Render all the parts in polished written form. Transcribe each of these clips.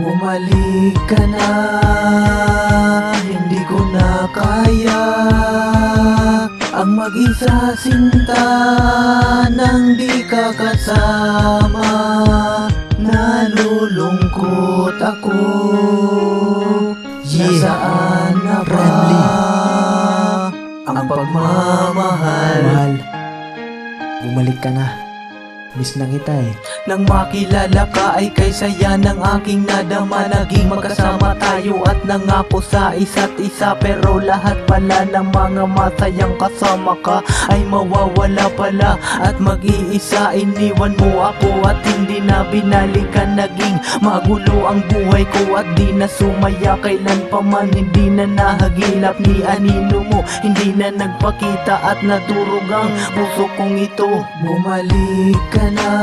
Bumalik ka na, hindi ko na kaya ang mag-isa sinta nang di ka kasama. Nalulungkot ako, nasaan na ba ang pagmamahal? Bumalik ka na, miss na kita eh. Nang makilala ka ay kay saya ng aking nadama. Naging magkasama tayo at nangako sa isa't isa, pero lahat pala ng mga masayang kasama ka ay mawawala pala at mag-iisa. Iniwan mo ako at hindi na binalikan. Naging magulo ang buhay ko at di na sumaya. Kailan pa man hindi na nahagilap ni anino mo, hindi na nagpakita at nadurog ang puso kong ito. Bumalik ka na,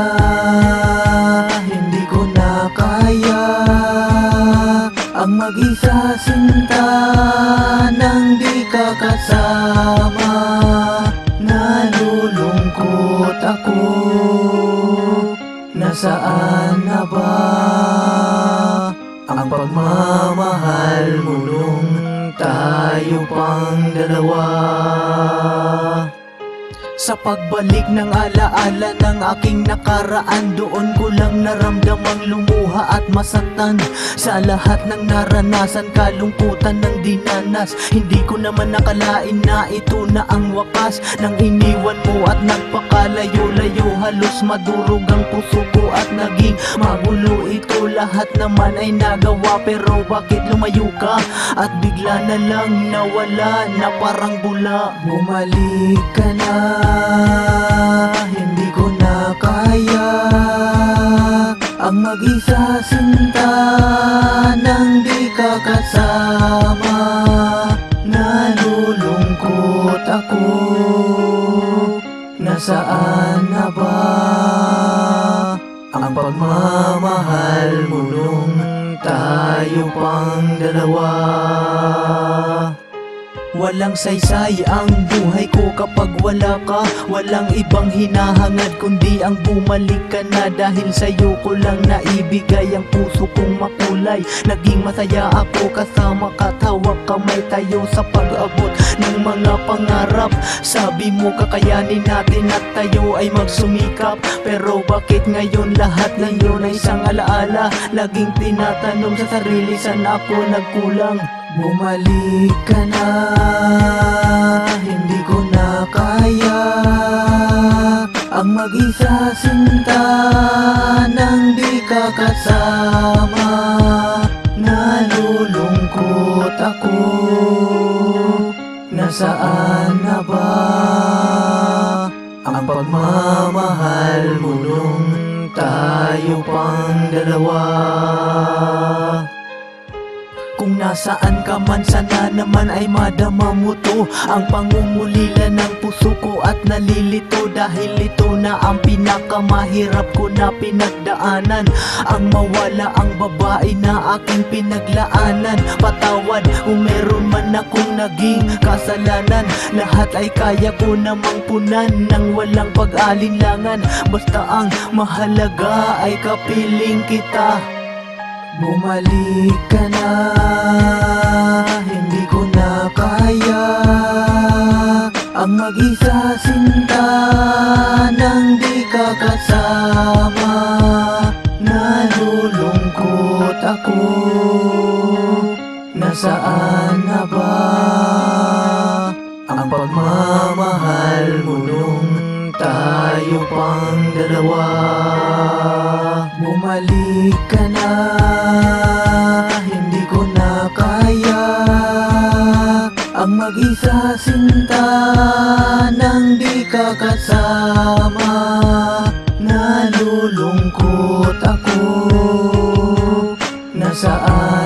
hindi ko na kaya ang mag-isa sinta nang di ka kasama. Nalulungkot ako, nasaan na ba ang pagmamahal mo nung tayo pang dalawa? Sa pagbalik ng alaala ng aking nakaraan, doon ko lang naramdamang lumuha at masaktan. Sa lahat ng naranasan, kalungkutan ng dinanas, hindi ko naman nakalain na ito na ang wakas nang iniwan mo at nagpakalayo-layo. Halos madurog ang puso ko at naging magulo ito. Lahat naman ay nagawa, pero bakit lumayo ka at bigla na lang nawala na parang bula? Bumalik ka na, hindi ko na kaya ang mag-isa sinta nang di ka kasama. Nalulungkot ako, nasaan na ba ang pagmamahal mo nung tayo pang dalawa? Walang saysay ang buhay ko kapag wala ka. Walang ibang hinahangad kundi ang bumalik ka na. Dahil sa'yo ko lang naibigay ang puso kong makulay. Naging masaya ako kasama ka, hawak kamay tayo sa pag-abot ng mga pangarap. Sabi mo kakayanin natin at tayo ay magsumikap, pero bakit ngayon lahat ng yun ay isang alaala? Laging tinatanong sa sarili, saan ako nagkulang? Bumalik ka na, hindi ko na kaya ang mag-isa sinta nang di ka kasama. Nalulungkot ako, nasaan na ba ang pagmamahal mo nung tayo pang dalawa? Kung nasaan ka man, sana naman ay madama mo to, ang pangungulila ng puso ko at nalilito. Dahil ito na ang pinakamahirap ko na pinagdaanan, ang mawala ang babae na aking pinaglaanan. Patawad kung meron man akong naging kasalanan, lahat ay kaya ko namang punan ng walang pag-alinlangan. Basta ang mahalaga ay kapiling kita. Bumalik ka na, hindi ko na kaya ang mag-isa sinta nang di ka kasama. Nalulungkot ako, nasaan na ba ang pagmamahal mo nung tayo pang dalawa? Bumalik ka na, hindi ko na kaya ang mag-isa sinta nang di ka kasama. Nalulungkot ako, nasaan